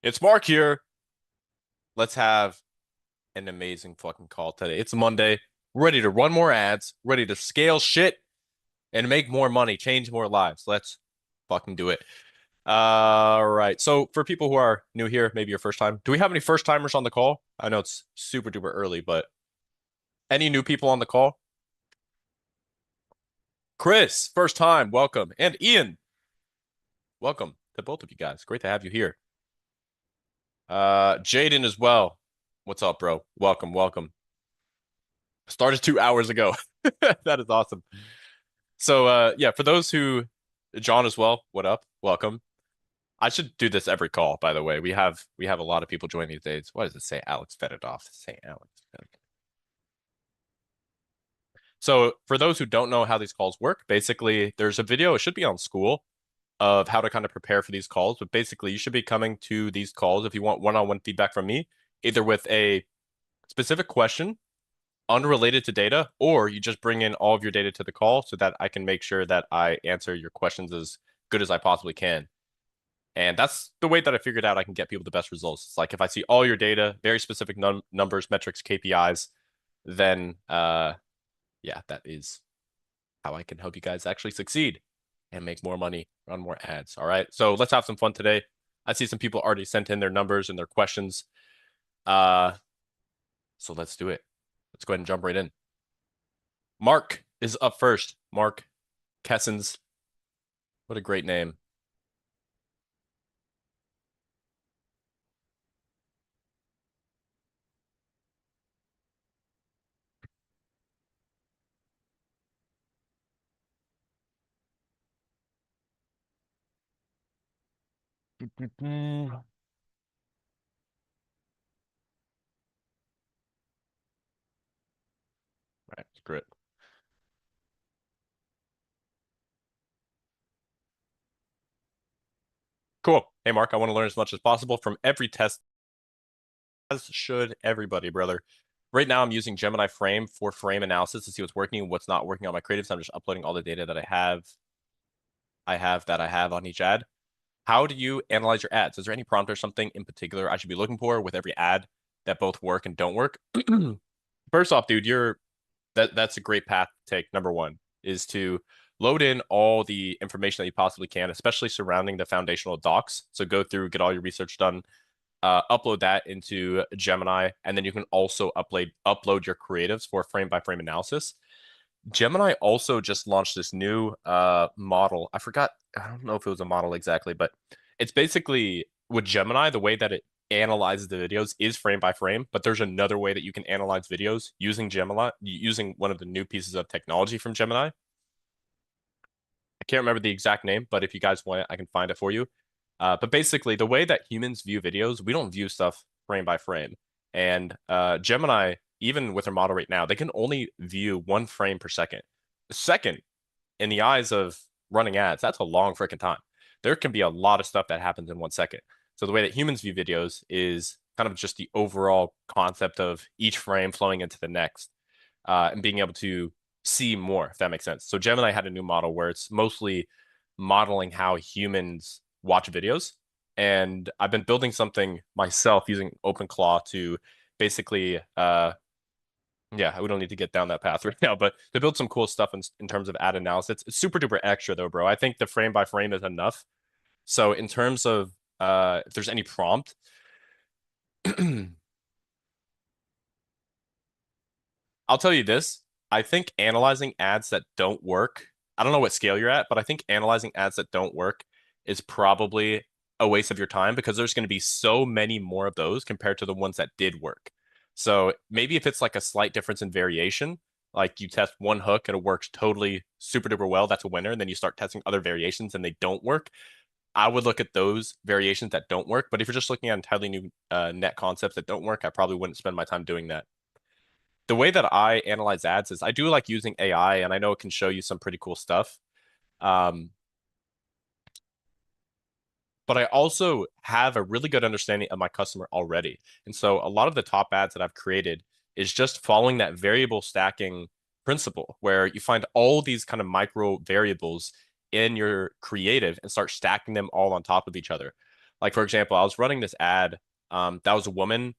It's Mark here. Let's have an amazing fucking call today. It's Monday. Ready to run more ads, ready to scale shit and make more money, change more lives. Let's fucking do it. All right. So for people who are new here, maybe your first time, do we have any first timers on the call? I know it's super duper early, but any new people on the call? Chris, first time, welcome. And Ian, welcome to both of you guys. Great to have you here. Jaden as well. What's up, bro? Welcome, welcome. Started 2 hours ago. That is awesome. So yeah, for those who John as well, what up? Welcome. I should do this every call, by the way. We have a lot of people joining these days. What does it say? Alex Fedotov. Say Alex. So for those who don't know how these calls work, basically there's a video, it should be on School, of how to kind of prepare for these calls. But basically you should be coming to these calls if you want one-on-one feedback from me, either with a specific question unrelated to data, or you just bring in all of your data to the call so that I can make sure that I answer your questions as good as I possibly can. And that's the way that I figured out I can get people the best results. It's like if I see all your data, very specific numbers, metrics, KPIs, then yeah, that is how I can help you guys actually succeed and make more money, run more ads. All right. So let's have some fun today. I see some people already sent in their numbers and their questions. Uh, so let's do it. Let's go ahead and jump right in. Mark is up first. Mark Kessens. What a great name. Right, screw it. Cool. Hey, Mark, I want to learn as much as possible from every test, as should everybody, brother. Right now, I'm using Gemini Frame for frame analysis to see what's working and what's not working on my creatives. I'm just uploading all the data that I have on each ad. How do you analyze your ads? Is there any prompt or something in particular I should be looking for with every ad that both work and don't work? First off, dude, that's a great path to take. Number one is to load in all the information that you possibly can, especially surrounding the foundational docs. So go through, get all your research done, upload that into Gemini, and then you can also upload your creatives for frame by frame analysis. Gemini also just launched this new model. I forgot, I don't know if it was a model exactly, but it's basically with Gemini, the way that it analyzes the videos is frame by frame, but there's another way that you can analyze videos using Gemini, using one of the new pieces of technology from Gemini. I can't remember the exact name, but if you guys want it, I can find it for you. But basically, the way that humans view videos, we don't view stuff frame by frame. And Gemini, even with their model right now, they can only view 1 frame per second. A second, in the eyes of running ads, that's a long freaking time. There can be a lot of stuff that happens in 1 second. So the way that humans view videos is kind of just the overall concept of each frame flowing into the next, and being able to see more, if that makes sense. So Gemini had a new model where it's mostly modeling how humans watch videos. And I've been building something myself using OpenClaw to basically, yeah, we don't need to get down that path right now, but to build some cool stuff in terms of ad analysis. It's super duper extra though, bro. I think the frame by frame is enough. So in terms of if there's any prompt, I'll tell you this. I think analyzing ads that don't work, I don't know what scale you're at, but I think analyzing ads that don't work is probably a waste of your time because there's going to be so many more of those compared to the ones that did work. So maybe if it's like a slight difference in variation, like you test one hook and it works totally super duper well, that's a winner. And then you start testing other variations and they don't work. I would look at those variations that don't work. But if you're just looking at entirely new net concepts that don't work, I probably wouldn't spend my time doing that. The way that I analyze ads is I do like using AI, and I know it can show you some pretty cool stuff. Um, but I also have a really good understanding of my customer already. And so a lot of the top ads that I've created is just following that variable stacking principle where you find all these kind of micro variables in your creative and start stacking them all on top of each other. Like for example, I was running this ad that was a woman,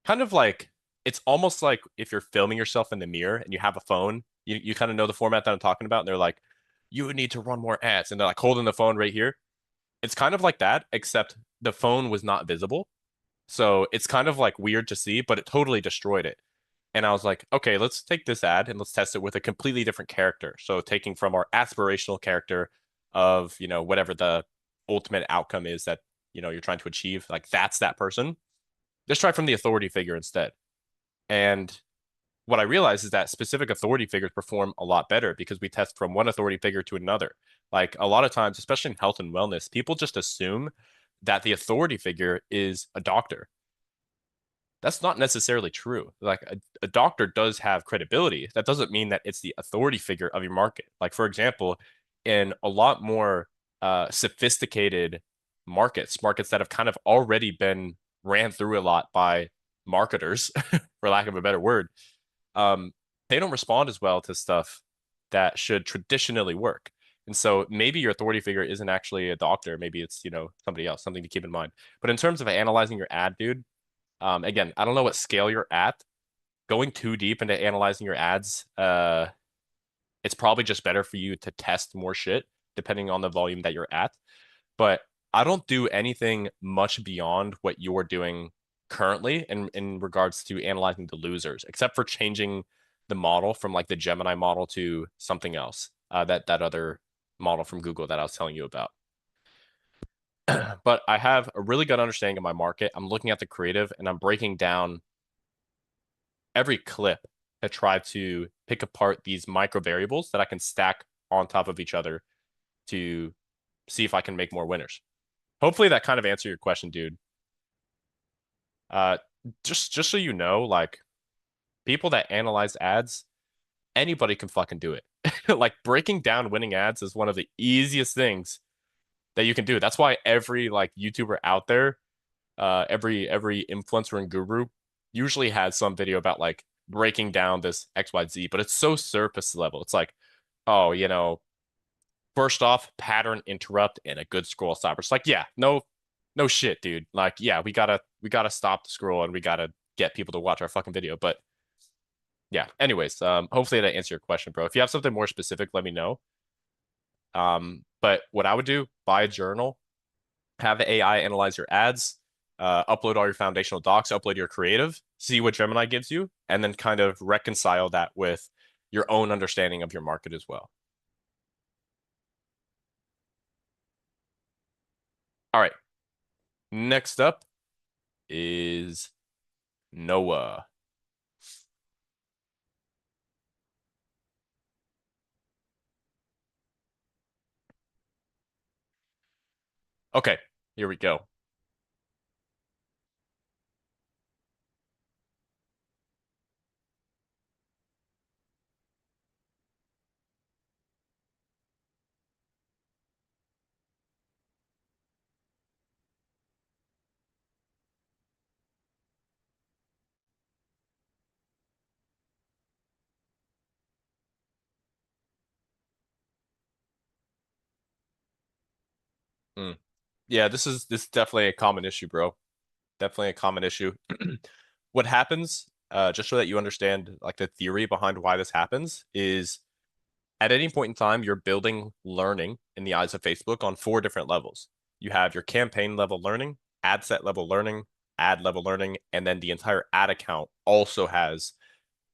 kind of like it's almost like if you're filming yourself in the mirror and you have a phone, you kind of know the format that I'm talking about, and they're like, you need to run more ads, and they're like holding the phone right here. It's kind of like that, except the phone was not visible. So it's kind of like weird to see, but it totally destroyed it. And I was like, okay, let's take this ad and let's test it with a completely different character. So taking from our aspirational character of, whatever the ultimate outcome is that, you're trying to achieve, like that's that person. Let's try from the authority figure instead. And what I realized is that specific authority figures perform a lot better because we test from one authority figure to another. Like a lot of times, especially in health and wellness, people just assume that the authority figure is a doctor. That's not necessarily true. Like a doctor does have credibility. That doesn't mean that it's the authority figure of your market. Like, for example, in a lot more sophisticated markets that have kind of already been ran through a lot by marketers, for lack of a better word, um, they don't respond as well to stuff that should traditionally work. And so maybe your authority figure isn't actually a doctor. Maybe it's, somebody else, something to keep in mind. But in terms of analyzing your ad, dude, again, I don't know what scale you're at. Going too deep into analyzing your ads, it's probably just better for you to test more shit depending on the volume that you're at. But I don't do anything much beyond what you're doing currently in regards to analyzing the losers, except for changing the model from like the Gemini model to something else. That other model from Google that I was telling you about. But I have a really good understanding of my market. I'm looking at the creative and I'm breaking down every clip to try to pick apart these micro variables that I can stack on top of each other to see if I can make more winners. Hopefully that kind of answered your question, dude. Uh, just so you know, like people that analyze ads, anybody can fucking do it. Like breaking down winning ads is one of the easiest things that you can do. That's why every like YouTuber out there, every influencer and guru usually has some video about like breaking down this XYZ, but it's so surface level. It's like, oh, first off, pattern interrupt and a good scroll stopper. It's like, yeah, no shit, dude. Like, yeah, we gotta stop the scroll and we gotta get people to watch our fucking video. But yeah, anyways, hopefully that answered your question, bro. If you have something more specific, let me know. But what I would do, buy a journal, have the AI analyze your ads, upload all your foundational docs, upload your creative, see what Gemini gives you, and then kind of reconcile that with your own understanding of your market as well. All right. Next up is Noah. Okay, here we go. Hmm. Yeah, this is definitely a common issue, bro. Definitely a common issue. What happens, just so that you understand like the theory behind why this happens, is at any point in time, you're building learning in the eyes of Facebook on four different levels. You have your campaign level learning, ad set level learning, ad level learning, and then the entire ad account also has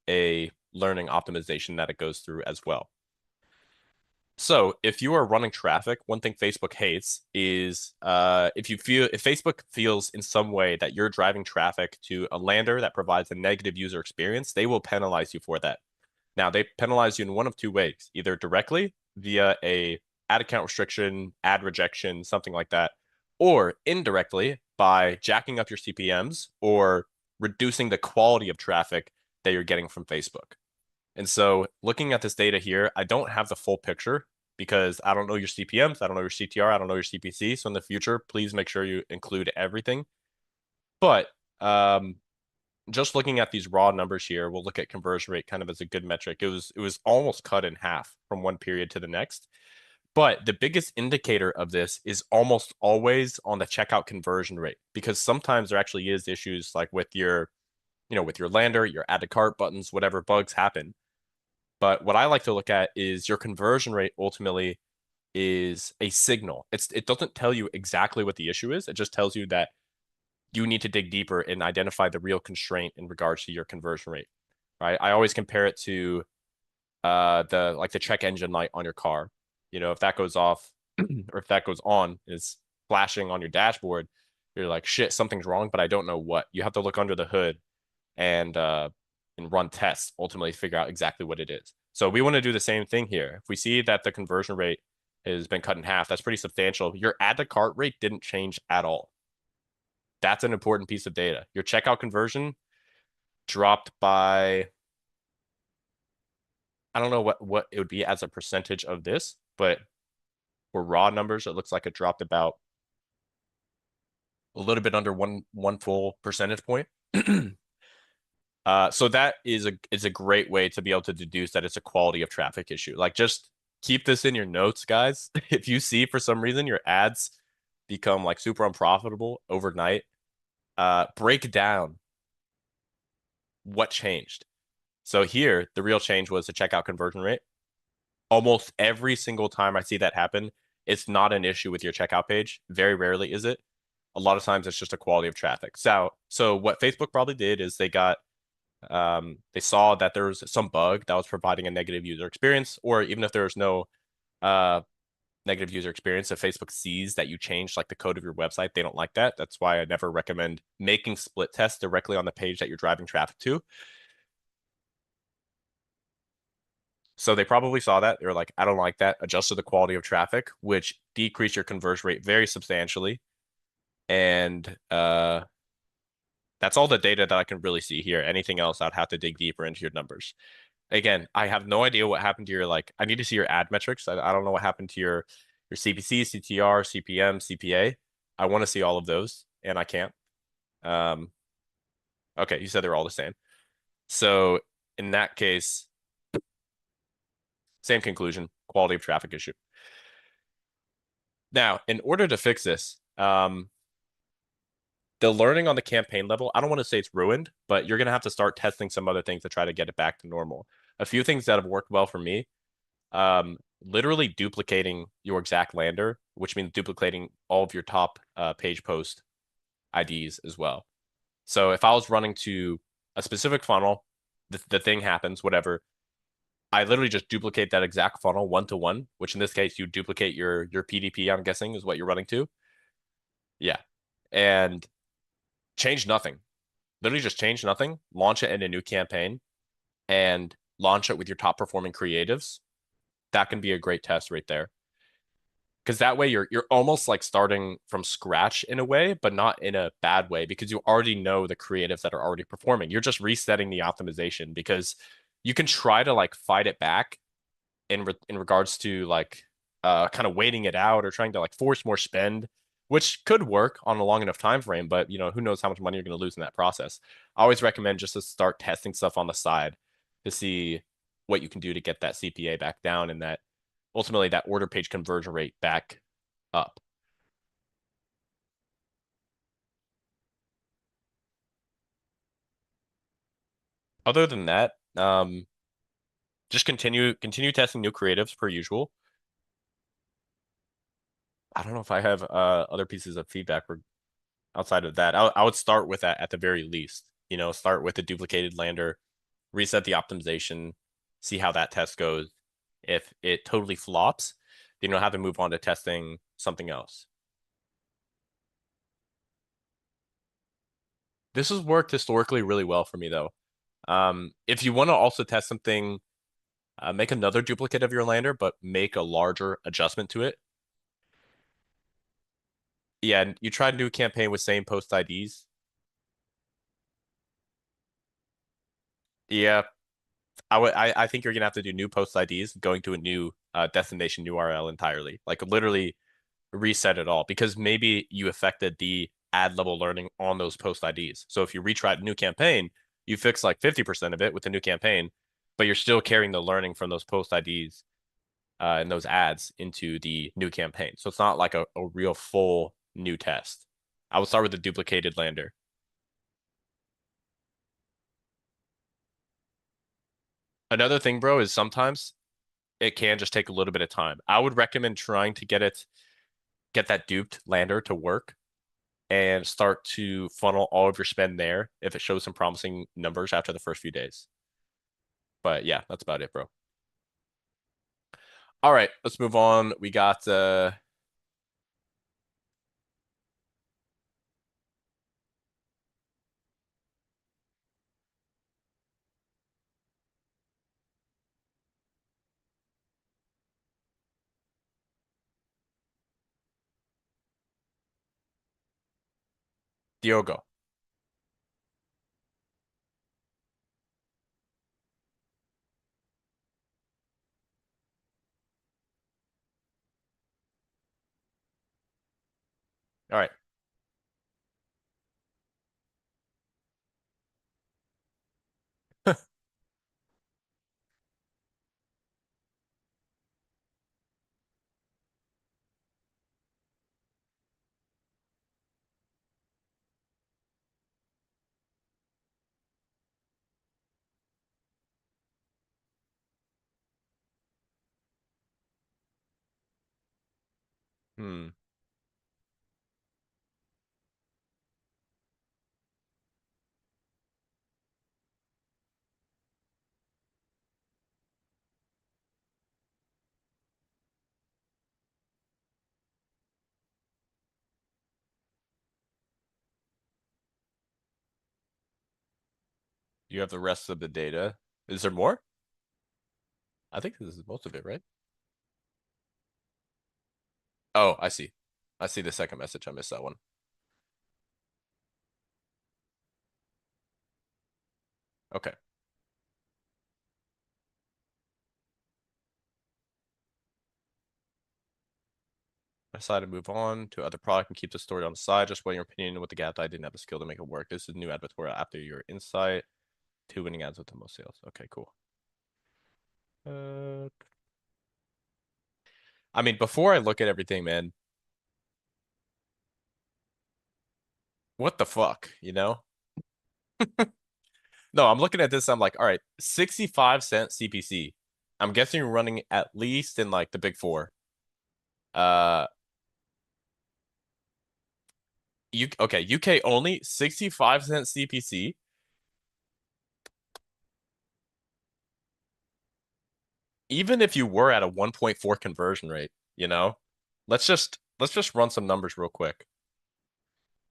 a learning optimization that it goes through as well. So if you are running traffic, one thing Facebook hates is if Facebook feels in some way that you're driving traffic to a lander that provides a negative user experience, they will penalize you for that. Now they penalize you in one of two ways, either directly via a ad account restriction, ad rejection, something like that, or indirectly by jacking up your CPMs or reducing the quality of traffic that you're getting from Facebook. And so looking at this data here, I don't have the full picture because I don't know your CPMs, I don't know your CTR, I don't know your CPC. So in the future, please make sure you include everything. But just looking at these raw numbers here, we'll look at conversion rate kind of as a good metric. It was almost cut in half from one period to the next. But the biggest indicator of this is almost always on the checkout conversion rate, because sometimes there actually is issues like with your, with your lander, your add to cart buttons, whatever bugs happen. But what I like to look at is your conversion rate ultimately is a signal. It doesn't tell you exactly what the issue is. It just tells you that you need to dig deeper and identify the real constraint in regards to your conversion rate. Right? I always compare it to the check engine light on your car. If that goes off or if that goes on, is flashing on your dashboard, you're like, shit, something's wrong, but I don't know what. You have to look under the hood and run tests, ultimately figure out exactly what it is. So we want to do the same thing here. If we see that the conversion rate has been cut in half, that's pretty substantial. Your add to cart rate didn't change at all. That's an important piece of data. Your checkout conversion dropped by, I don't know what it would be as a percentage of this, but for raw numbers, it looks like it dropped about a little bit under one full percentage point. So that is a great way to be able to deduce that it's a quality of traffic issue. Like, just keep this in your notes, guys. If you see for some reason your ads become like super unprofitable overnight, break down what changed. So here, the real change was the checkout conversion rate. Almost every single time I see that happen, it's not an issue with your checkout page. Very rarely is it. A lot of times it's just a quality of traffic. So what Facebook probably did is they saw that there was some bug that was providing a negative user experience, or even if there was no uh, negative user experience, if Facebook sees that you changed like the code of your website, they don't like that. That's why I never recommend making split tests directly on the page that you're driving traffic to. So they probably saw that. They were like, I don't like that. Adjusted the quality of traffic, which decreased your conversion rate very substantially. And that's all the data that I can really see here. Anything else, I'd have to dig deeper into your numbers. Again, I have no idea what happened to your I need to see your ad metrics. I don't know what happened to your CPC, CTR, CPM, CPA. I want to see all of those, and I can't. Um, okay, you said they're all the same. So in that case, same conclusion, quality of traffic issue. Now, in order to fix this, the learning on the campaign level, I don't want to say it's ruined, but you're going to have to start testing some other things to try to get it back to normal. A few things that have worked well for me, literally duplicating your exact lander, which means duplicating all of your top page post IDs as well. So if I was running to a specific funnel, the thing happens, whatever. I literally just duplicate that exact funnel one to one, which in this case you duplicate your PDP, I'm guessing, is what you're running to. Yeah. And change nothing. Literally just change nothing, launch it in a new campaign, and launch it with your top performing creatives. That can be a great test right there. Because that way you're almost like starting from scratch in a way, but not in a bad way, because you already know the creatives that are already performing. You're just resetting the optimization, because you can try to like fight it back in regards to kind of waiting it out or trying to like force more spend, which could work on a long enough time frame, but who knows how much money you're going to lose in that process. I always recommend just to start testing stuff on the side to see what you can do to get that CPA back down, and that ultimately that order page conversion rate back up. Other than that, just continue testing new creatives per usual. I don't know if I have other pieces of feedback outside of that. I would start with that at the very least. Start with the duplicated lander, reset the optimization, see how that test goes. If it totally flops, then you'll have to move on to testing something else. This has worked historically really well for me, though. If you want to also test something, make another duplicate of your lander, but make a larger adjustment to it. Yeah, and you try to do a campaign with same post IDs. Yeah, I think you're gonna have to do new post IDs, going to a new destination URL entirely. Like literally reset it all, because maybe you affected the ad level learning on those post IDs. So if you retry a new campaign, you fix like 50% of it with the new campaign, but you're still carrying the learning from those post IDs and those ads into the new campaign. So it's not like a real full new test. I would start with the duplicated lander. Another thing, bro, is sometimes it can just take a little bit of time. I would recommend trying to get that duped lander to work and start to funnel all of your spend there if it shows some promising numbers after the first few days. But yeah, that's about it, bro. All right, let's move on. We got Diogo. All right. Hmm. You have the rest of the data. Is there more? I think this is most of it, right? Oh, I see. I see the second message. I missed that one. Okay. I decided to move on to other product and keep the story on the side. Just what your opinion with the gap I didn't have the skill to make it work. This is new advertorial after your insight. Two winning ads with the most sales. Okay, cool. Uh, I mean, before I look at everything, man, what the fuck, you know? No, I'm looking at this. I'm like, all right, 65 cent CPC. I'm guessing you're running at least in like the big four. Uh, okay, UK only 65 cent CPC. Even if you were at a 1.4 conversion rate, you know, let's just run some numbers real quick.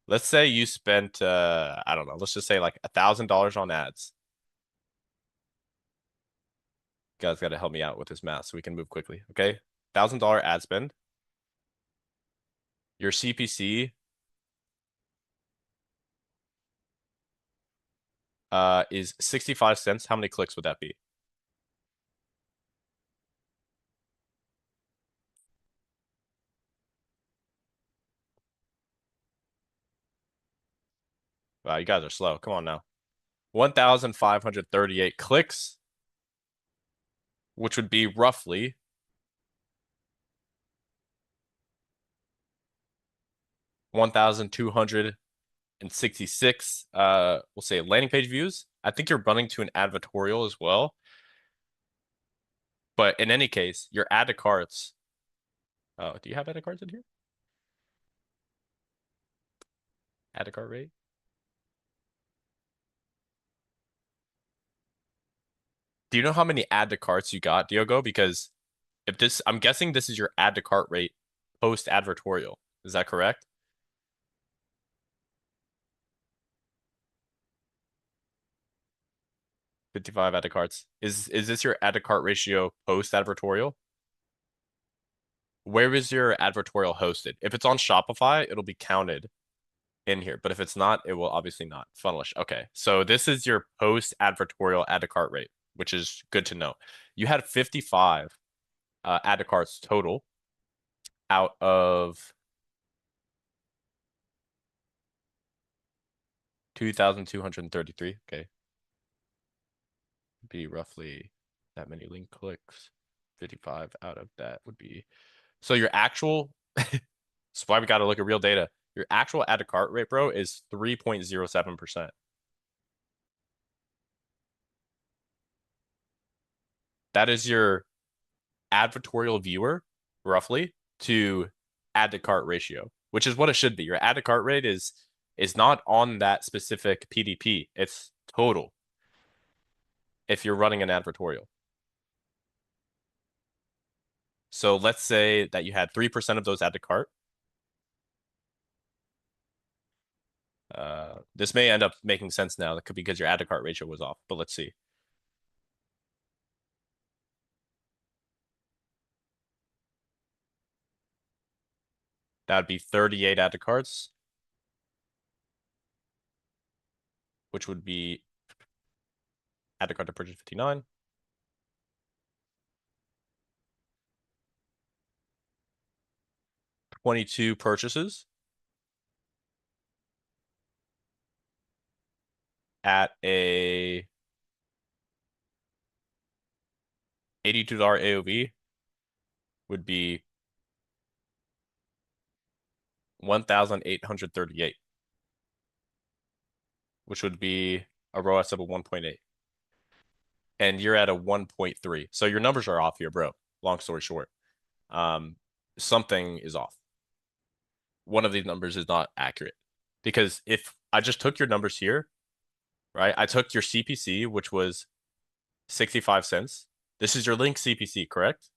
Let's say you spent I don't know, let's just say like $1,000 on ads. You guys got to help me out with this math so we can move quickly. Okay. $1,000 ad spend. Your CPC is 65 cents. How many clicks would that be? Wow, you guys are slow. Come on now. 1,538 clicks, which would be roughly 1,266 we'll say landing page views. I think you're running to an advertorial as well. But in any case, your add to carts. Oh, do you have add to carts in here? Add to cart rate? Do you know how many add to carts you got, Diogo? Because if this, I'm guessing this is your add to cart rate post advertorial. Is that correct? 55 add to carts. Is this your add to cart ratio post advertorial? Where is your advertorial hosted? If it's on Shopify, it'll be counted in here, but if it's not, it will obviously not. Funnelish. Okay, so this is your post advertorial add to cart rate, which is good to know. You had 55 add to carts total out of 2,233. Okay, be roughly that many link clicks. 55 out of that would be so your actual that's why we got to look at real data. Your actual add to cart rate, bro, is 3.07%. That is your advertorial viewer, roughly, to add to cart ratio, which is what it should be. Your add to cart rate is not on that specific PDP. It's total if you're running an advertorial. So let's say that you had 3% of those add to cart. This may end up making sense now because your add to cart ratio was off, but let's see. That would be 38 add to carts, which would be add to cart to purchase 59. 22 purchases at a $82 AOV would be 1,838, which would be a ROAS of a 1.8. And you're at a 1.3. So your numbers are off here, bro. Long story short. Something is off. One of these numbers is not accurate. Because if I just took your numbers here, right? I took your CPC, which was 65 cents. This is your link CPC, correct?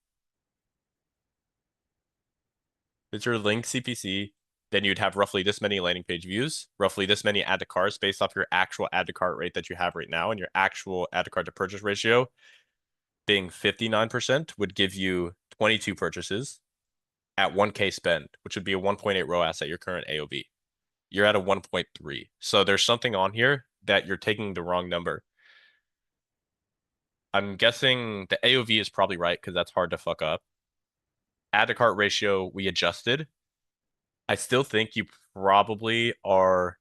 It's your link CPC. Then you'd have roughly this many landing page views, roughly this many add to carts based off your actual add to cart rate that you have right now, and your actual add to cart to purchase ratio being 59% would give you 22 purchases at 1K spend, which would be a 1.8 ROAS at your current AOV. You're at a 1.3. So there's something on here that you're taking the wrong number. I'm guessing the AOV is probably right because that's hard to fuck up. Add to cart ratio, we adjusted. I still think you probably are.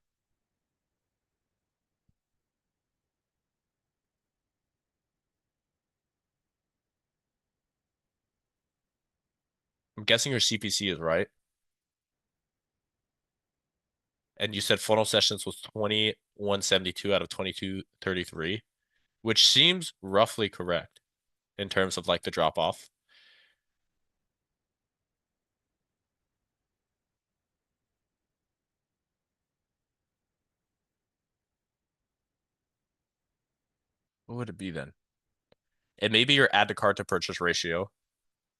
I'm guessing your CPC is right. And you said funnel sessions was 2172 out of 2233, which seems roughly correct in terms of like the drop off. What would it be then? It may be your add to cart to purchase ratio.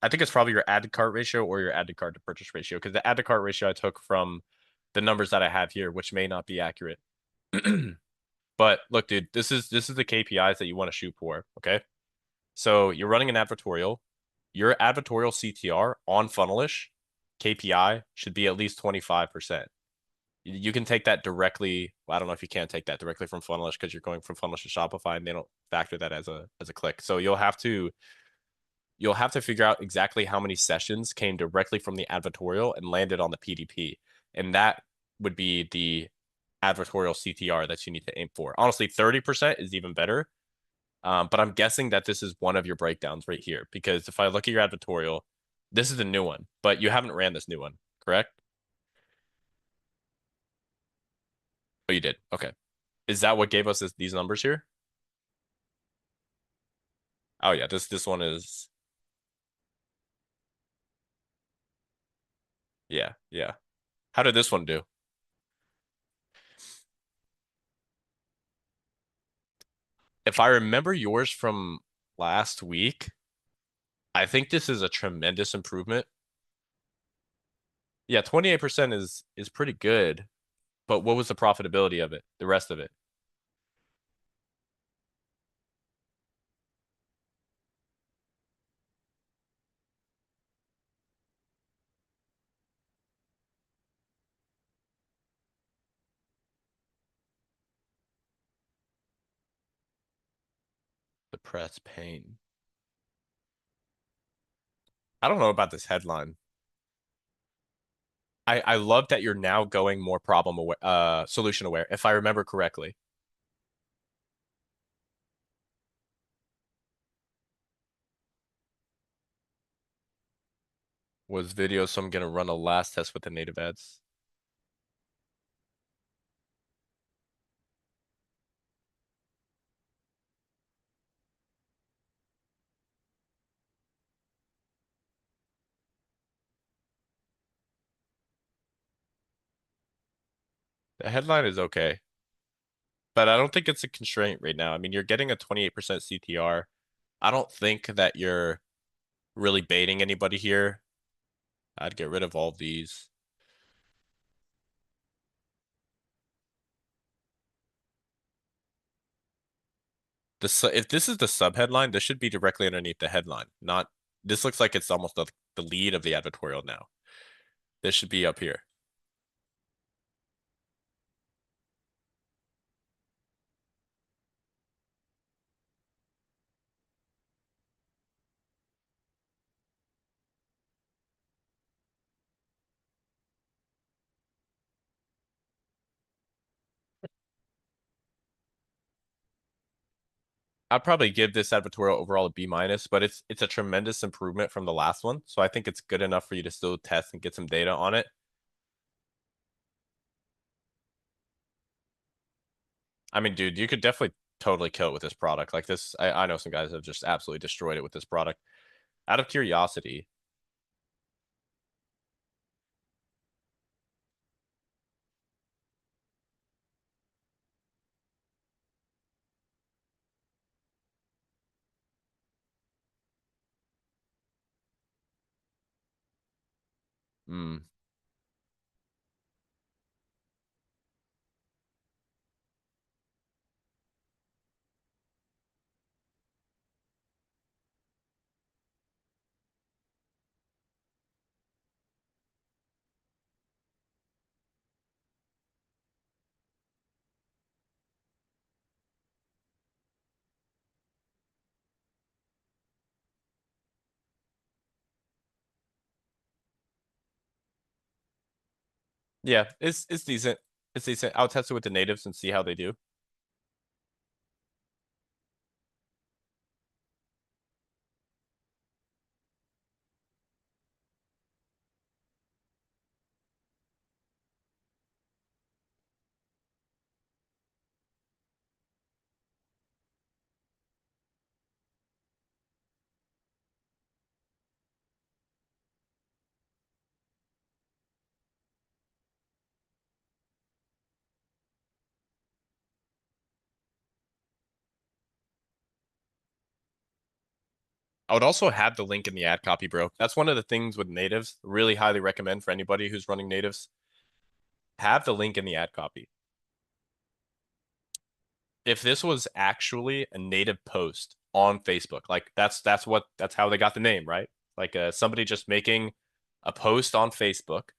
I think it's probably your add to cart ratio or your add to cart to purchase ratio because the add to cart ratio I took from the numbers that I have here, which may not be accurate. But look, dude, this is the KPIs that you want to shoot for. Okay. So you're running an advertorial. Your advertorial CTR on Funnelish KPI should be at least 25%. You can take that directly. Well, I don't know if you can take that directly from Funnelish because you're going from Funnelish to Shopify and they don't factor that as a click. So you'll have to figure out exactly how many sessions came directly from the advertorial and landed on the PDP. And that would be the advertorial CTR that you need to aim for. Honestly, 30% is even better. But I'm guessing that this is one of your breakdowns right here because if I look at your advertorial, this is a new one, but you haven't ran this new one, correct? Oh, you did. Okay. Is that what gave us these numbers here? Oh yeah, this one is yeah, yeah. How did this one do? If I remember yours from last week, I think this is a tremendous improvement. Yeah, 28% is pretty good, but what was the profitability of it? The rest of it? The press pain. I don't know about this headline. I love that you're now going more problem aware, solution aware, if I remember correctly. Was video, so I'm gonna run a last test with the native ads. The headline is okay, but I don't think it's a constraint right now. I mean, you're getting a 28% CTR. I don't think that you're really baiting anybody here. I'd get rid of all of these. If this is the sub headline, this should be directly underneath the headline. Not this looks like it's almost the lead of the advertorial now. This should be up here. I'd probably give this advertorial overall a B minus, but it's a tremendous improvement from the last one. So I think it's good enough for you to still test and get some data on it. I mean, dude, you could definitely totally kill it with this product. Like this, I know some guys have just absolutely destroyed it with this product. Out of curiosity, hmm, yeah, it's decent. It's decent. I'll test it with the natives and see how they do. I would also have the link in the ad copy, bro. That's one of the things with natives. Really highly recommend for anybody who's running natives. Have the link in the ad copy. If this was actually a native post on Facebook, like that's how they got the name, right? Like somebody just making a post on Facebook,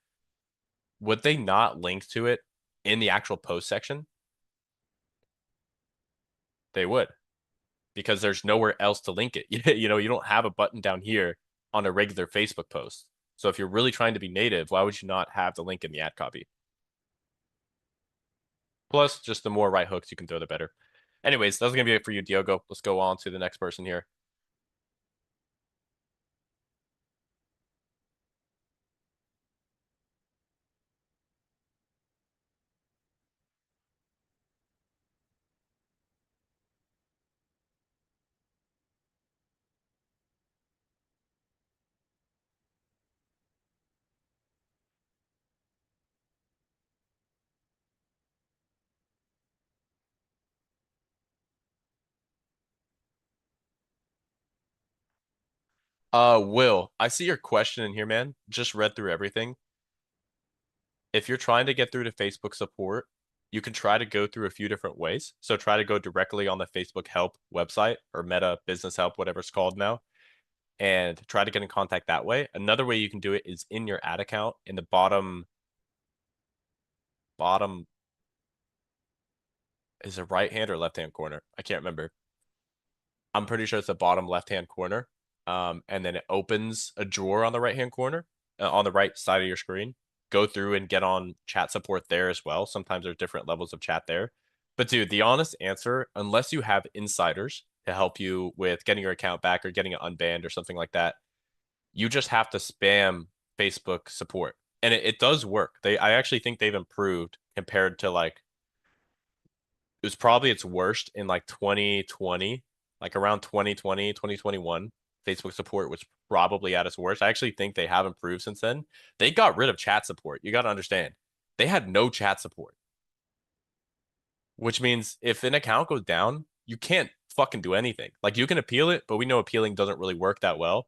would they not link to it in the actual post section? They would, because there's nowhere else to link it. You don't have a button down here on a regular Facebook post. So if you're really trying to be native, why would you not have the link in the ad copy? Plus, just the more right hooks you can throw, the better. Anyways, that's gonna be it for you, Diogo. Let's go on to the next person here. Will, I see your question in here, man. Just read through everything. If you're trying to get through to Facebook support, you can try to go through a few different ways. So try to go directly on the Facebook help website or Meta Business Help, whatever it's called now, and try to get in contact that way. Another way you can do it is in your ad account in the bottom is it right hand or left hand corner? I can't remember. I'm pretty sure it's the bottom left hand corner. And then it opens a drawer on the right hand corner, on the right side of your screen. Go through and get on chat support there as well. Sometimes there's different levels of chat there. But dude, the honest answer, unless you have insiders to help you with getting your account back or getting it unbanned or something like that, you just have to spam Facebook support. And it does work. I actually think they've improved compared to like it was probably its worst in like 2020, like around 2020, 2021. Facebook support was probably at its worst. I actually think they have improved since then. They got rid of chat support. You got to understand. They had no chat support, which means if an account goes down, you can't fucking do anything. Like you can appeal it, but we know appealing doesn't really work that well.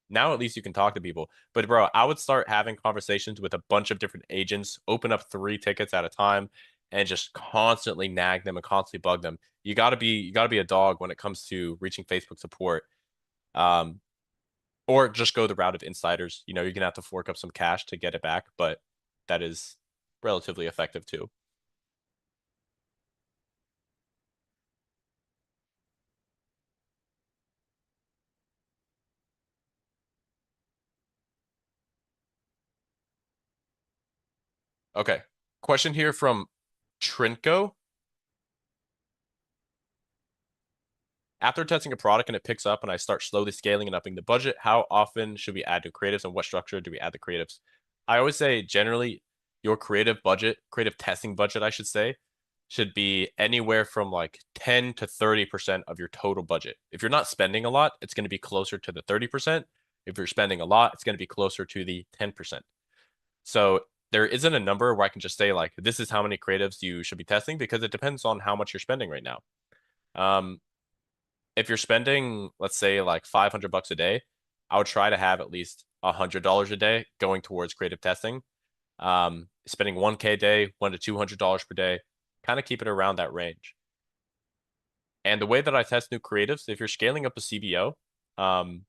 Now at least you can talk to people. But bro, I would start having conversations with a bunch of different agents, open up 3 tickets at a time, and just constantly nag them and constantly bug them. You gotta be a dog when it comes to reaching Facebook support. Um, or just go the route of insiders. You're gonna have to fork up some cash to get it back, but that is relatively effective too. Okay. Question here from Trinco. After testing a product and it picks up and I start slowly scaling and upping the budget, how often should we add new creatives and what structure do we add the creatives? I always say generally your creative budget, creative testing budget, I should say, should be anywhere from like 10 to 30% of your total budget. If you're not spending a lot, it's going to be closer to the 30%. If you're spending a lot, it's going to be closer to the 10%. So there isn't a number where I can just say like this is how many creatives you should be testing because it depends on how much you're spending right now. Um, if you're spending, let's say, like $500 a day, I would try to have at least $100 a day going towards creative testing. Spending 1K a day, $100 to $200 per day, kind of keep it around that range. And the way that I test new creatives, if you're scaling up a CBO, um,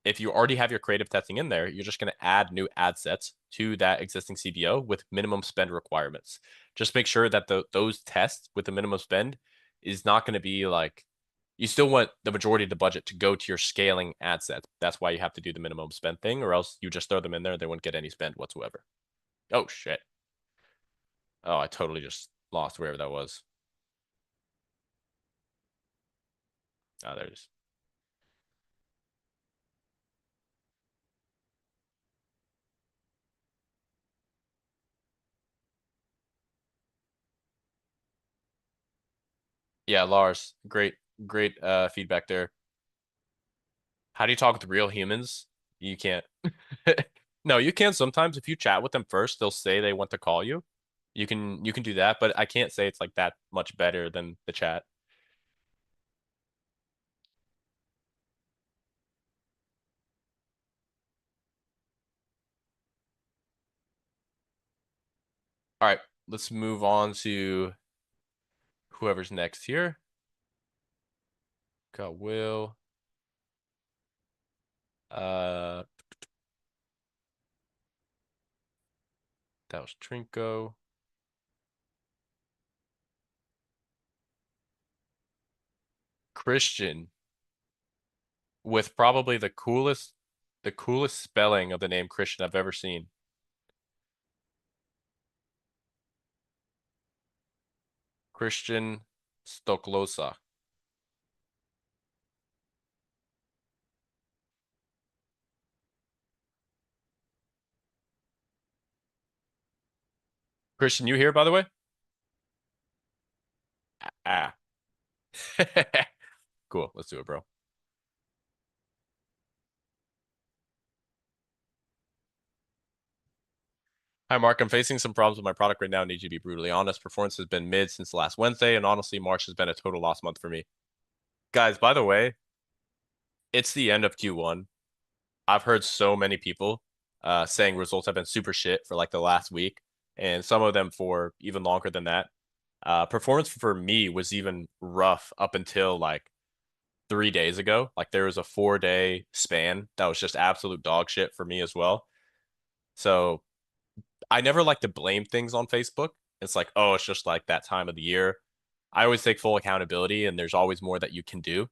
if you already have your creative testing in there, you're just going to add new ad sets to that existing CBO with minimum spend requirements. Just make sure that those tests with the minimum spend is not going to be like you still want the majority of the budget to go to your scaling ad sets. That's why you have to do the minimum spend thing, or else you just throw them in there, they wouldn't get any spend whatsoever. Oh shit. Oh, I totally just lost wherever that was. Oh, there it is. Yeah, Lars, great feedback there. How do you talk with real humans? You can't. No, you can sometimes if you chat with them first, they'll say they want to call you. You can do that, but I can't say it's like that much better than the chat. All right, let's move on to whoever's next here. Got Will. Uh, that was Trinko. Christian with probably the coolest spelling of the name Christian I've ever seen. Christian Stoklosa. Christian, you here by the way? Ah. Cool. Let's do it, bro. Hi, Mark. I'm facing some problems with my product right now. I need you to be brutally honest. Performance has been mid since last Wednesday, and honestly, March has been a total lost month for me. Guys, by the way, it's the end of Q1. I've heard so many people saying results have been super shit for like the last week, and some of them for even longer than that. Performance for me was even rough up until like 3 days ago. Like there was a 4 day span that was just absolute dog shit for me as well. So I never like to blame things on Facebook. It's like, oh, it's just like that time of the year. I always take full accountability, and there's always more that you can do.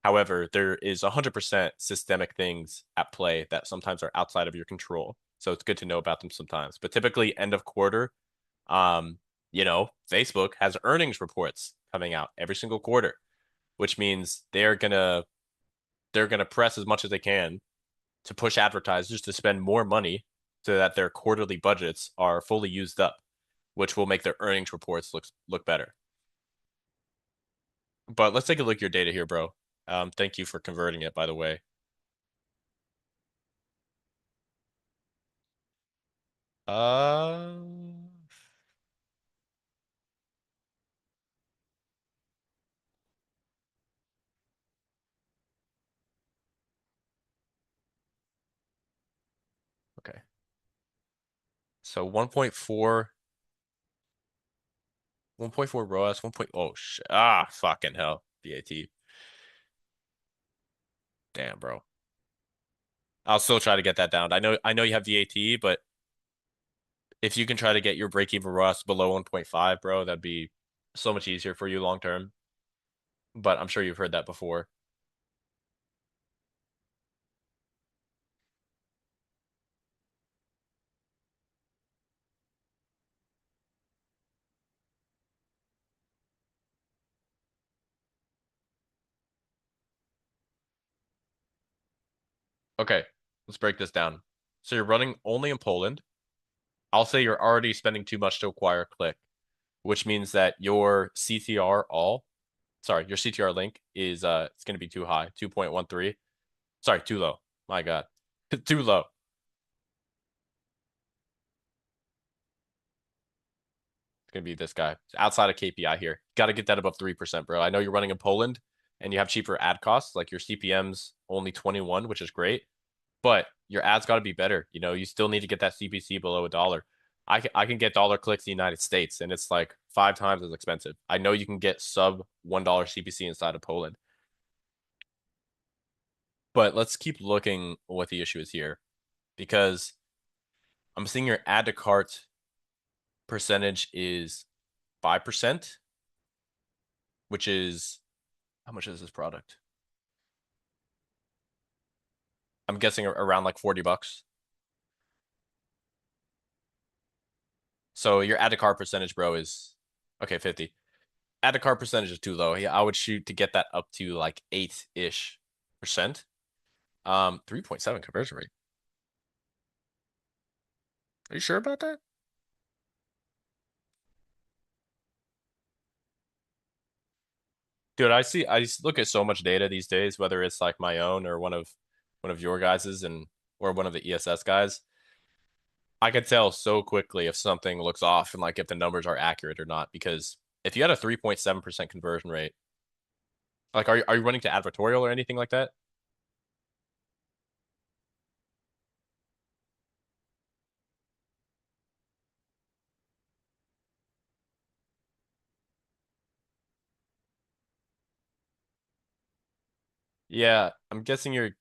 However, there is 100% systemic things at play that sometimes are outside of your control. So it's good to know about them sometimes. But typically, end of quarter, um, Facebook has earnings reports coming out every single quarter, which means they're gonna press as much as they can to push advertisers to spend more money so that their quarterly budgets are fully used up, which will make their earnings reports look better. But let's take a look at your data here, bro. Thank you for converting it, by the way. Uh, okay. So 1.4 ROAS, 1. Oh shit. Ah, fucking hell. BAT. Damn, bro. I'll still try to get that down. I know you have VAT, but if you can try to get your break-even ROAS below 1.5, bro, that'd be so much easier for you long term. But I'm sure you've heard that before. Okay, let's break this down. So you're running only in Poland. I'll say you're already spending too much to acquire a click, which means that your CTR your CTR link is it's going to be too high, 2.13. Sorry, too low. My God. Too low. It's going to be this guy. Outside of KPI here. Got to get that above 3%, bro. I know you're running in Poland and you have cheaper ad costs, like your CPM's only 21, which is great, but your ads got to be better. You still need to get that CPC below $1. I can get dollar clicks in the United States and it's like 5 times as expensive. I know you can get sub $1 CPC inside of Poland. But let's keep looking what the issue is here because I'm seeing your add to cart percentage is 5%, which is how much is this product? I'm guessing around like $40. So your add to cart percentage, bro, is okay, 50. Add to cart percentage is too low. Yeah, I would shoot to get that up to like 8-ish percent. 3.7 conversion rate. Are you sure about that? Dude, I look at so much data these days, whether it's like my own or one of your guys's and or one of the ESS guys. I could tell so quickly if something looks off and like if the numbers are accurate or not. Because if you had a 3.7% conversion rate, like are you running to advertorial or anything like that? Yeah, I'm guessing you're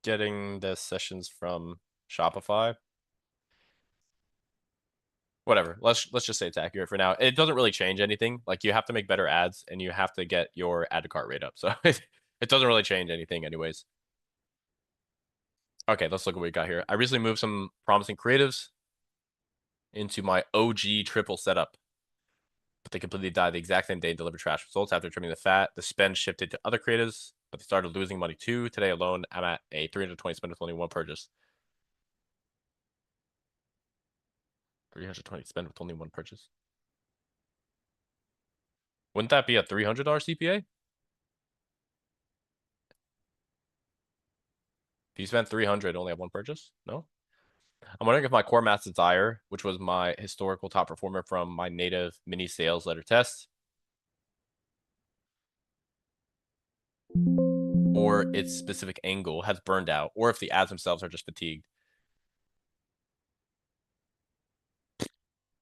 getting the sessions from Shopify. Whatever. Let's just say it's accurate for now. It doesn't really change anything. Like you have to make better ads and you have to get your add to cart rate up. So it doesn't really change anything anyways. Okay, let's look at what we got here. I recently moved some promising creatives into my OG triple setup, but they completely died the exact same day and delivered trash results after trimming the fat. The spend shifted to other creatives, but they started losing money too. Today alone, I'm at a 320 spend with only one purchase. 320 spend with only one purchase. Wouldn't that be a $300 CPA? If you spent 300, only have one purchase? No? I'm wondering if my core mass desire, which was my historical top performer from my native mini sales letter test, or its specific angle has burned out, or if the ads themselves are just fatigued.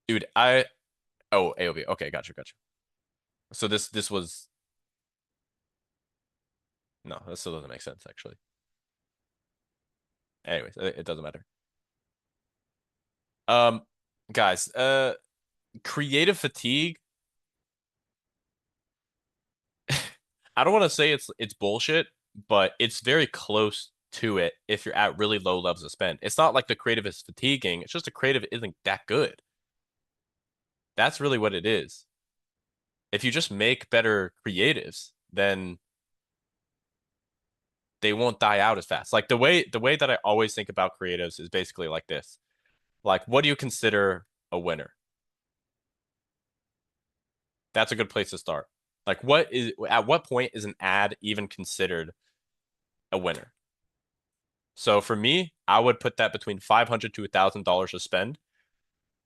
Dude, AOV. Okay, gotcha. So this was no, that still doesn't make sense actually. Anyways, it doesn't matter. Um, guys, creative fatigue. I don't want to say it's bullshit, but it's very close to it if you're at really low levels of spend. It's not like the creative is fatiguing. It's just the creative isn't that good. That's really what it is. If you just make better creatives, then they won't die out as fast. Like the way that I always think about creatives is basically like this. Like, what do you consider a winner? That's a good place to start. Like, at what point is an ad even considered a winner? So for me, I would put that between $500 to $1,000 to spend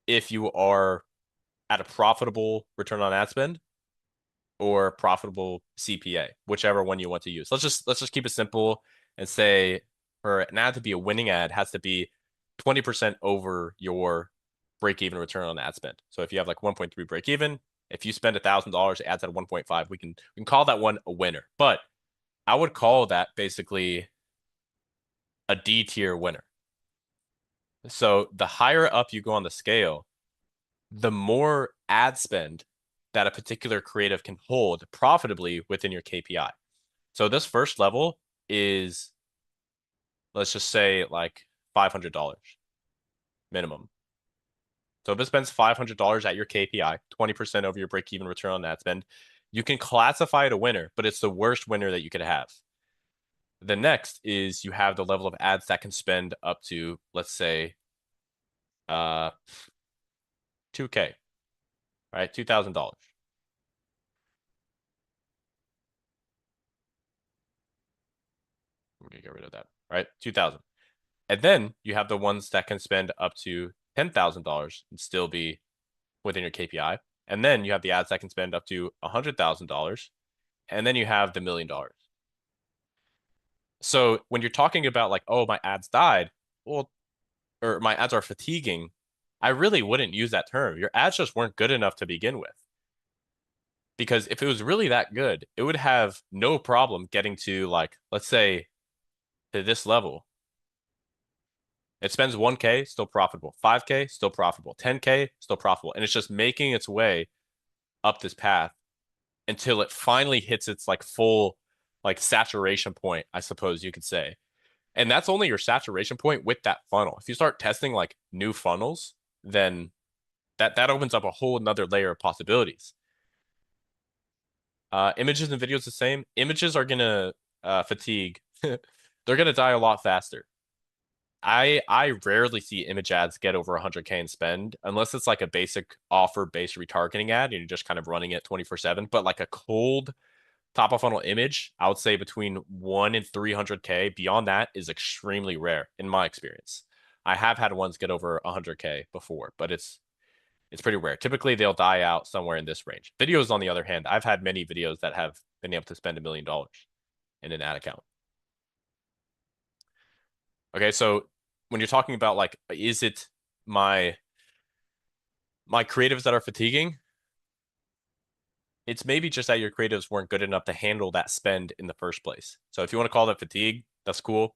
if you are at a profitable return on ad spend or profitable CPA, whichever one you want to use. Let's just keep it simple and say for an ad to be a winning ad has to be 20% over your break even return on ad spend. So if you have like 1.3 break even, if you spend $1,000, ads at 1.5, we can call that one a winner. But I would call that basically a D tier winner. So the higher up you go on the scale, the more ad spend that a particular creative can hold profitably within your KPI. So this first level is, let's just say, like $500 minimum. So if it spends $500 at your KPI, 20% over your break-even return on ad spend, you can classify it a winner, but it's the worst winner that you could have. The next is you have the level of ads that can spend up to, let's say, 2K, right? $2,000. I'm gonna get rid of that, right? 2,000. And then you have the ones that can spend up to $10,000 and still be within your KPI. And then you have the ads that can spend up to $100,000. And then you have the $1,000,000. So when you're talking about like, oh, my ads died, well, or my ads are fatiguing, I really wouldn't use that term. Your ads just weren't good enough to begin with. Because if it was really that good, it would have no problem getting to like, let's say, to this level. It spends 1K, still profitable. 5K, still profitable. 10K, still profitable. And it's just making its way up this path until it finally hits its like full like saturation point, I suppose you could say. And that's only your saturation point with that funnel. If you start testing like new funnels, then that opens up a whole another layer of possibilities. Images and videos the same. Images are gonna fatigue. They're gonna die a lot faster. I rarely see image ads get over 100K in spend unless it's like a basic offer based retargeting ad and you're just kind of running it 24/7. But like a cold top of funnel image, I would say between 1 and 300K. Beyond that is extremely rare in my experience. I have had ones get over 100K before, but it's pretty rare. Typically, they'll die out somewhere in this range. Videos, on the other hand, I've had many videos that have been able to spend $1 million in an ad account. Okay, so when you're talking about like, is it my my creatives that are fatiguing? It's maybe just that your creatives weren't good enough to handle that spend in the first place. So if you want to call that fatigue, that's cool.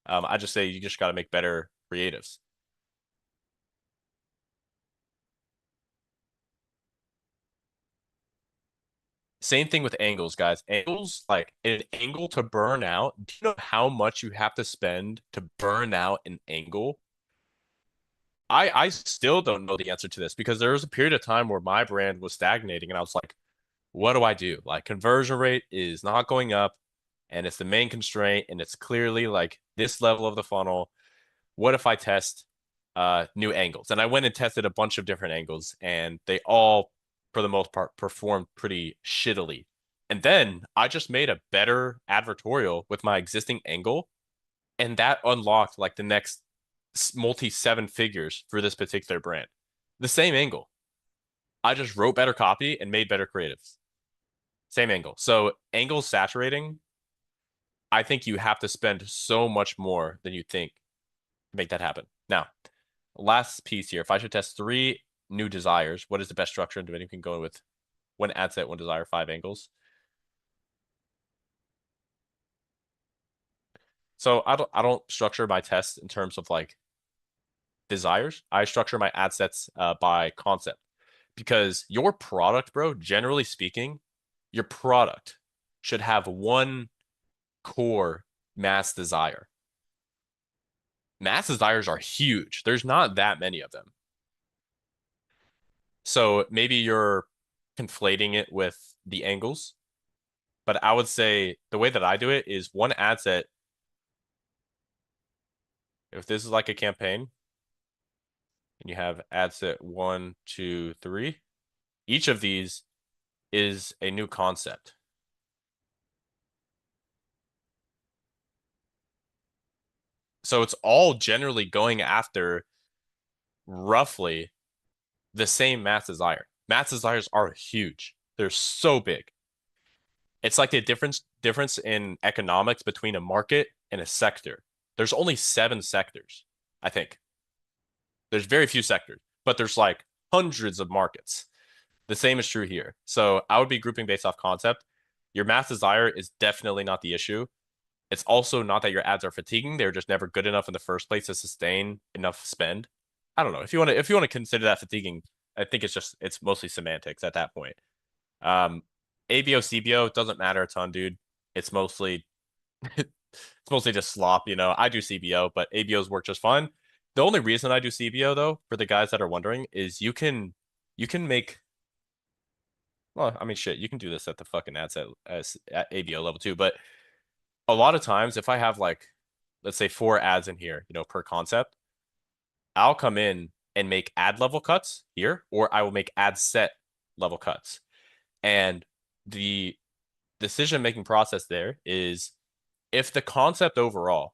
I just say you just got to make better creatives. Same thing with angles, guys. Angles, like an angle to burn out. Do you know how much you have to spend to burn out an angle? I still don't know the answer to this because there was a period of time where my brand was stagnating and I was like, what do I do? Like conversion rate is not going up and it's the main constraint and it's clearly like this level of the funnel. What if I test new angles? And I went and tested a bunch of different angles and they all, for the most part, performed pretty shittily. And then I just made a better advertorial with my existing angle and that unlocked like the next multi seven figures for this particular brand. The same angle. I just wrote better copy and made better creatives. Same angle. So angle saturating, I think you have to spend so much more than you think to make that happen. Now, last piece here. If I should test three new desires, what is the best structure? And you can go with one ad set, one desire, five angles. So I don't structure my tests in terms of like desires. I structure my ad sets by concept because your product, bro, generally speaking, your product should have one core mass desire. Mass desires are huge. There's not that many of them. So maybe you're conflating it with the angles, but I would say the way that I do it is one ad set If this is like a campaign and you have ad set one, two, three, each of these is a new concept. So it's all generally going after roughly the same mass desire. Mass desires are huge. They're so big. It's like the difference in economics between a market and a sector. There's only 7 sectors, I think. There's very few sectors, but there's like hundreds of markets. The same is true here. So I would be grouping based off concept. Your mass desire is definitely not the issue. It's also not that your ads are fatiguing. They're just never good enough in the first place to sustain enough spend. I don't know. If you want to consider that fatiguing, I think it's mostly semantics at that point. Um, ABO, CBO doesn't matter a ton, dude. It's mostly it's mostly just slop, you know. I do CBO, but ABOs work just fine. The only reason I do CBO though, for the guys that are wondering, is you can make well, I mean shit, you can do this at the fucking ad set as at ABO level too, but a lot of times if I have like let's say 4 ads in here, per concept, I'll come in and make ad level cuts here, or I will make ad set level cuts. And the decision making process there is if the concept overall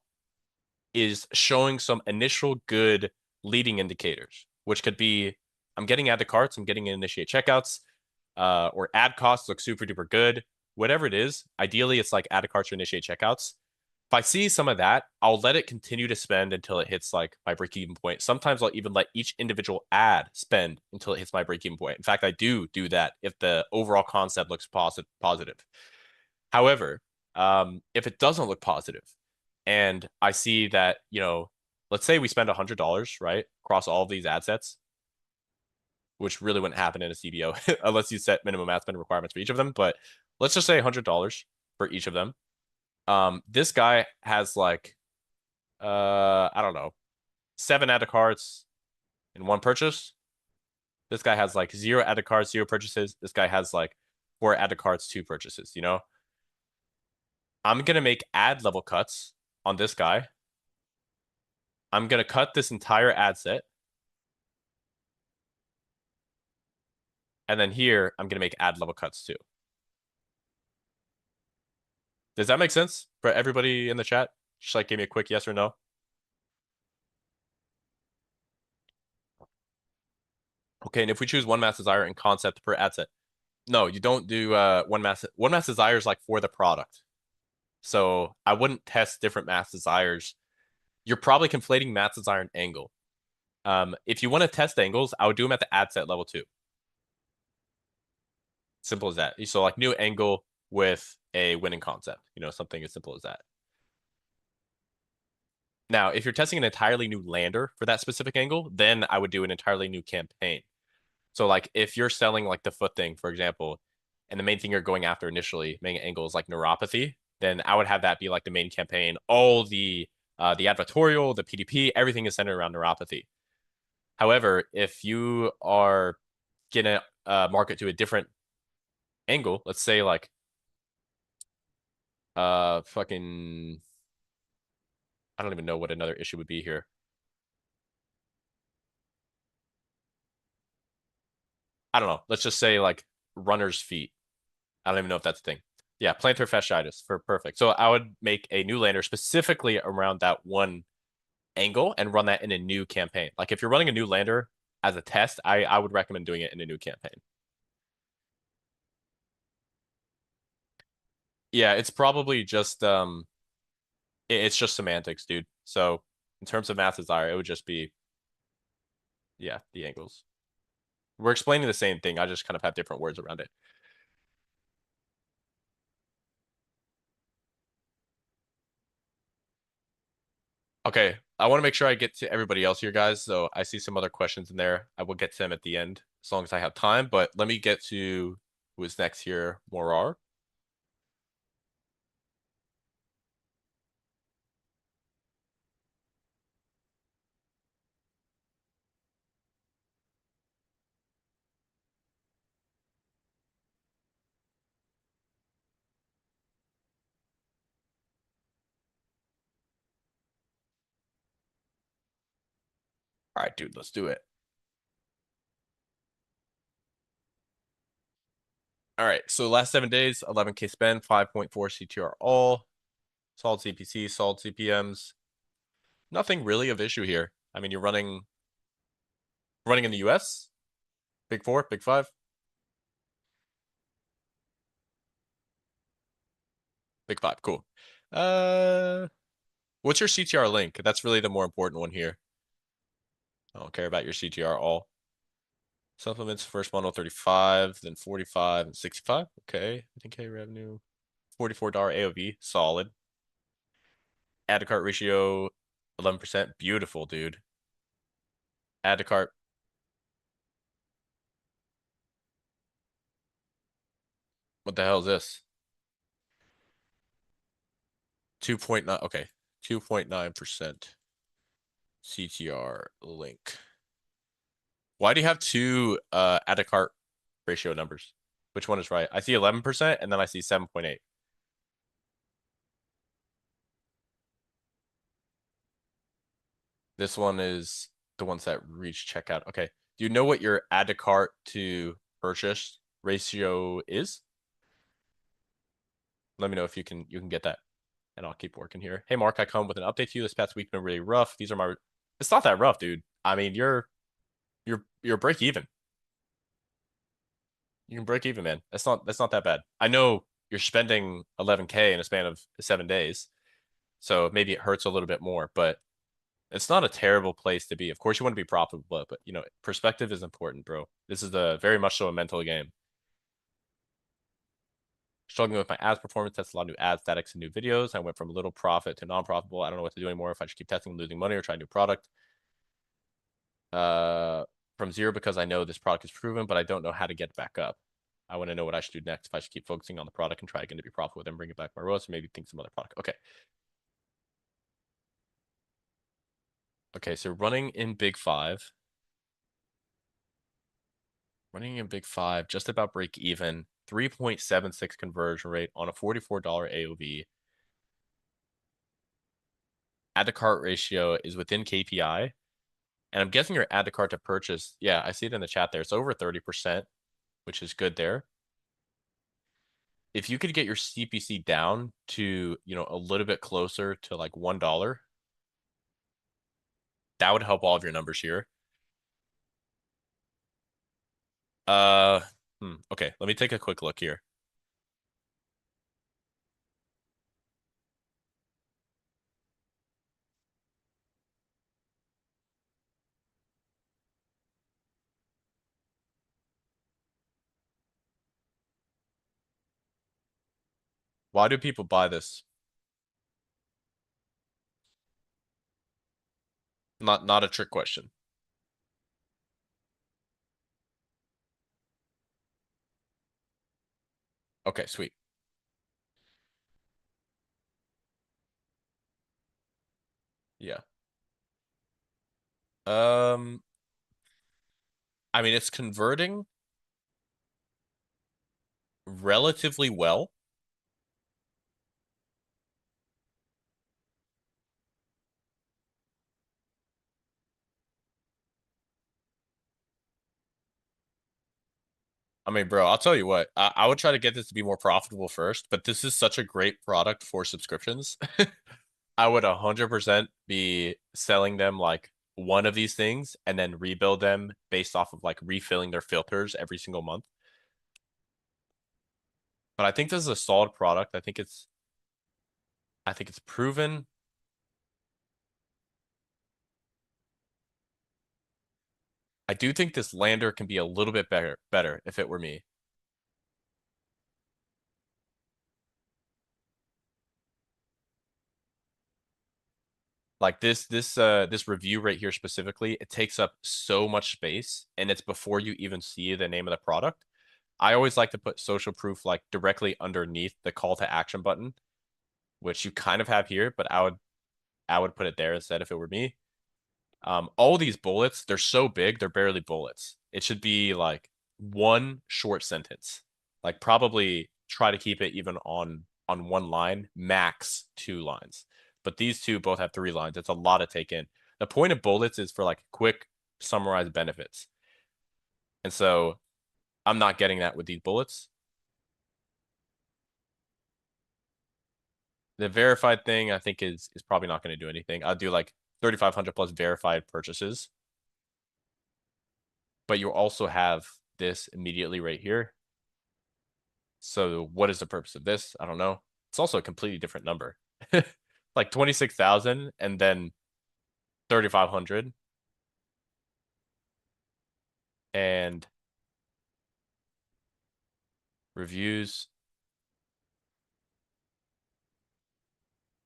is showing some initial good leading indicators, which could be I'm getting add to carts, I'm getting initiate checkouts, or ad costs look super duper good. Whatever it is, ideally it's like add to carts or initiate checkouts. If I see some of that, I'll let it continue to spend until it hits like my break even point. Sometimes I'll even let each individual ad spend until it hits my break even point. In fact, I do that if the overall concept looks positive. However, if it doesn't look positive and I see that, let's say we spend $100, right, across all of these ad sets, which really wouldn't happen in a CBO unless you set minimum ad spend requirements for each of them. But let's just say $100 for each of them. This guy has like, I don't know, 7 add to carts in one purchase. This guy has like 0 add to carts, 0 purchases. This guy has like 4 add to carts, 2 purchases, I'm going to make ad level cuts on this guy. I'm going to cut this entire ad set. And then here, I'm going to make ad level cuts too. Does that make sense for everybody in the chat? Just like give me a quick yes or no. Okay, and if we choose one mass desire and concept per ad set, no, you don't do one mass desire is like for the product. So I wouldn't test different mass desires. You're probably conflating mass desire and angle. If you want to test angles, I would do them at the ad set level too. Simple as that. So like new angle with a winning concept, something as simple as that. Now, if you're testing an entirely new lander for that specific angle, then I would do an entirely new campaign. So like if you're selling like the foot thing, for example, and the main thing you're going after initially, main angle is like neuropathy, then I would have that be like the main campaign. All the advertorial, the PDP, everything is centered around neuropathy. However, if you are gonna market to a different angle, let's say like fucking I don't even know what another issue would be here. I don't know. Let's just say like runner's feet. I don't even know if that's a thing. Yeah, plantar fasciitis for perfect. So I would make a new lander specifically around that one angle and run that in a new campaign. Like if you're running a new lander as a test, I would recommend doing it in a new campaign. Yeah, it's probably just it's just semantics, dude. So in terms of math desire, it would just be yeah, the angles. We're explaining the same thing. I just kind of have different words around it. Okay, I want to make sure I get to everybody else here, guys. So I see some other questions in there. I will get to them at the end as long as I have time. But let me get to who is next here, Morar. All right, dude, let's do it. All right, so last 7 days, 11K spend, 5.4 CTR all, solid CPC, solid CPMs. Nothing really of issue here. I mean, you're running in the US, big four, big five, big five, cool. Uh, what's your CTR link? That's really the more important one here. I don't care about your CTR all. Supplements, first bundle 35, then 45 and 65. Okay. I think K revenue, $44 AOV, solid. Add to cart ratio, 11%. Beautiful, dude. Add to cart. What the hell is this? 2.9. Okay. 2.9% CTR link. Why do you have two add to cart ratio numbers? Which one is right? I see 11% and then I see 7.8. This one is the ones that reach checkout. Okay. Do you know what your add to cart to purchase ratio is? Let me know if you can get that, and I'll keep working here. Hey Mark, I come with an update to you. This past week been really rough. These are my. It's not that rough, dude. I mean, you're break even. You can break even, man. That's not that bad. I know you're spending 11K in a span of 7 days, so maybe it hurts a little bit more, but it's not a terrible place to be. Of course, you want to be profitable, but perspective is important, bro. This is the very much so a mental game. Struggling with my ads performance, test a lot of new ad statics and new videos. I went from little profit to non-profitable. I don't know what to do anymore. If I should keep testing, losing money, or try a new product. Uh, from zero because I know this product is proven, but I don't know how to get back up. I want to know what I should do next. If I should keep focusing on the product and try again to be profitable, then bring it back my ROAS, or maybe think some other product. Okay. Okay, so running in Big Five. Running in Big Five, just about break even. 3.76 conversion rate on a $44 AOV. Add to cart ratio is within KPI. And I'm guessing your add to cart to purchase. Yeah, I see it in the chat there. It's over 30%, which is good there. If you could get your CPC down to, a little bit closer to like $1, that would help all of your numbers here. Uh, okay, let me take a quick look here. Why do people buy this? Not a trick question. Okay, sweet. Yeah. Um, I mean, it's converting relatively well. I mean, bro, I'll tell you what, I would try to get this to be more profitable first, but this is such a great product for subscriptions. I would 100% be selling them like one of these things and then rebuild them based off of like refilling their filters every single month. But I think this is a solid product. I think it's proven. I do think this lander can be a little bit better if it were me. Like this review right here specifically, it takes up so much space and it's before you even see the name of the product. I always like to put social proof like directly underneath the call to action button, which you kind of have here, but I would put it there instead if it were me. All these bullets, they're so big, they're barely bullets. It should be like one short sentence. Like probably try to keep it even on one line, max 2 lines. But these two both have 3 lines. It's a lot to take in. The point of bullets is for like quick summarized benefits. And so I'm not getting that with these bullets. The verified thing I think is probably not going to do anything. I'll do like 3,500 plus verified purchases. But you also have this immediately right here. So what is the purpose of this? I don't know. It's also a completely different number. Like 26,000 and then 3,500 and reviews.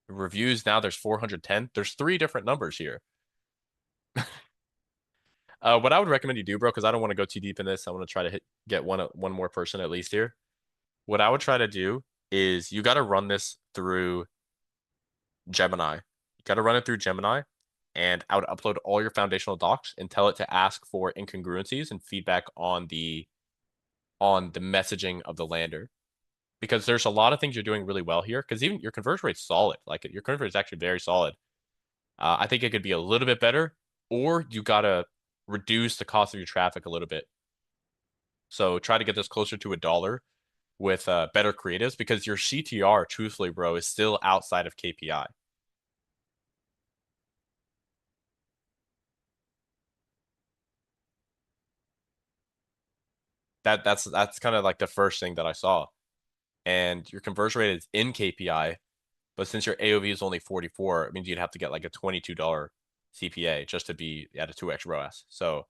Reviews now there's 410. There's three different numbers here. What I would recommend you do, bro, because I don't want to go too deep in this. I want to try to get one more person at least here. What I would try to do is you got to run this through Gemini. You got to run it through Gemini, and I would upload all your foundational docs and tell it to ask for incongruencies and feedback on the messaging of the lander. Because there's a lot of things you're doing really well here. Because even your conversion rate's solid. Like your conversion rate is actually very solid. I think it could be a little bit better, or you gotta reduce the cost of your traffic a little bit. So try to get this closer to $1 with better creatives because your CTR, truthfully, bro, is still outside of KPI. That's kind of like the first thing that I saw. And your conversion rate is in KPI, but since your AOV is only 44, it means you'd have to get like a $22 CPA just to be at a 2x ROAS. So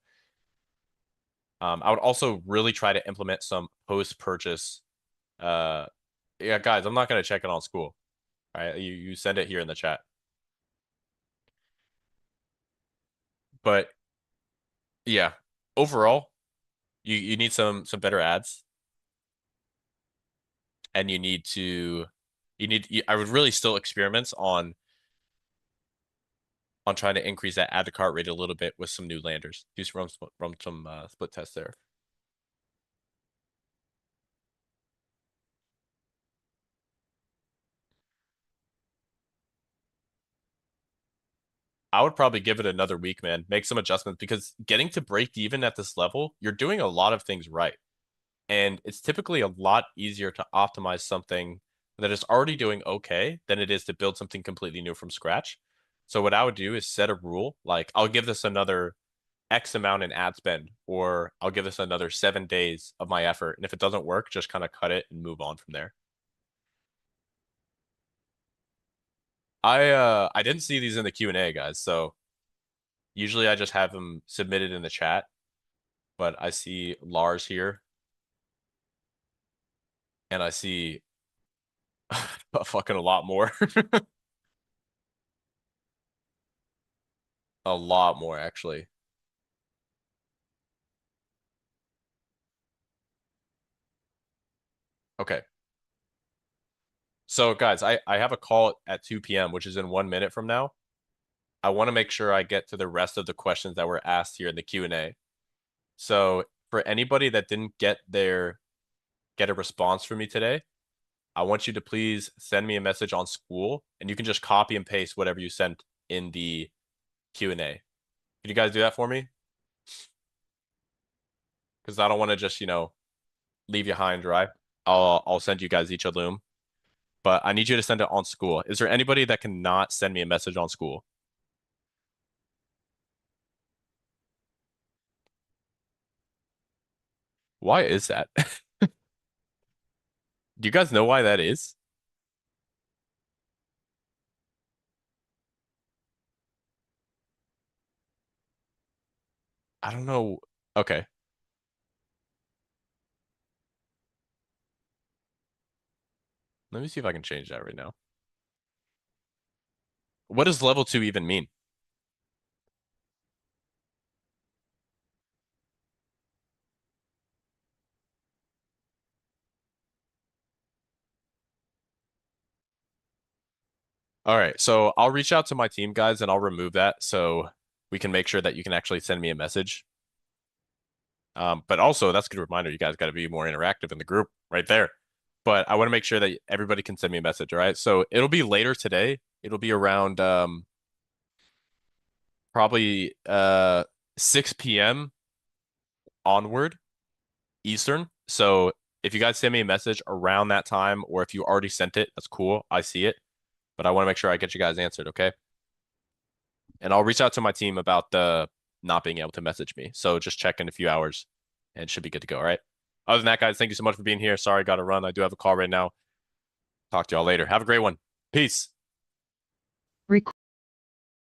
I would also really try to implement some post-purchase. Uh, yeah, guys, I'm not gonna check it on school. All right, you send it here in the chat. But yeah, overall, you need some better ads, and I would really still experiment on trying to increase that add to cart rate a little bit with some new landers. Do some split tests there. I would probably give it another week, man. Make some adjustments because getting to break even at this level, you're doing a lot of things right. And it's typically a lot easier to optimize something that is already doing okay than it is to build something completely new from scratch. So what I would do is set a rule, like I'll give this another X amount in ad spend, or I'll give this another 7 days of my effort. And if it doesn't work, just kind of cut it and move on from there. I didn't see these in the Q&A, guys. So usually I just have them submitted in the chat, but I see Lars here and I see a fucking a lot more. A lot more actually. Okay. So guys, I have a call at 2 p.m., which is in 1 minute from now. I want to make sure I get to the rest of the questions that were asked here in the Q&A. So for anybody that didn't get a response from me today, I want you to please send me a message on school and you can just copy and paste whatever you sent in the Q&A. Can you guys do that for me? Because I don't want to just, leave you high and dry. I'll send you guys each a loom, but I need you to send it on school. Is there anybody that cannot send me a message on school? Why is that? Do you guys know why that is? I don't know. Okay, let me see if I can change that right now. What does level 2 even mean? All right, so I'll reach out to my team guys and I'll remove that so we can make sure that you can actually send me a message. But also that's a good reminder. You guys got to be more interactive in the group right there. But I want to make sure that everybody can send me a message. All right, so it'll be later today. It'll be around probably 6 p.m. onward Eastern. So if you guys send me a message around that time, or if you already sent it, that's cool. I see it, but I want to make sure I get you guys answered, okay? And I'll reach out to my team about the not being able to message me. So just check in a few hours and should be good to go. All right. Other than that, guys, thank you so much for being here. Sorry, I got to run. I do have a call right now. Talk to y'all later. Have a great one. Peace.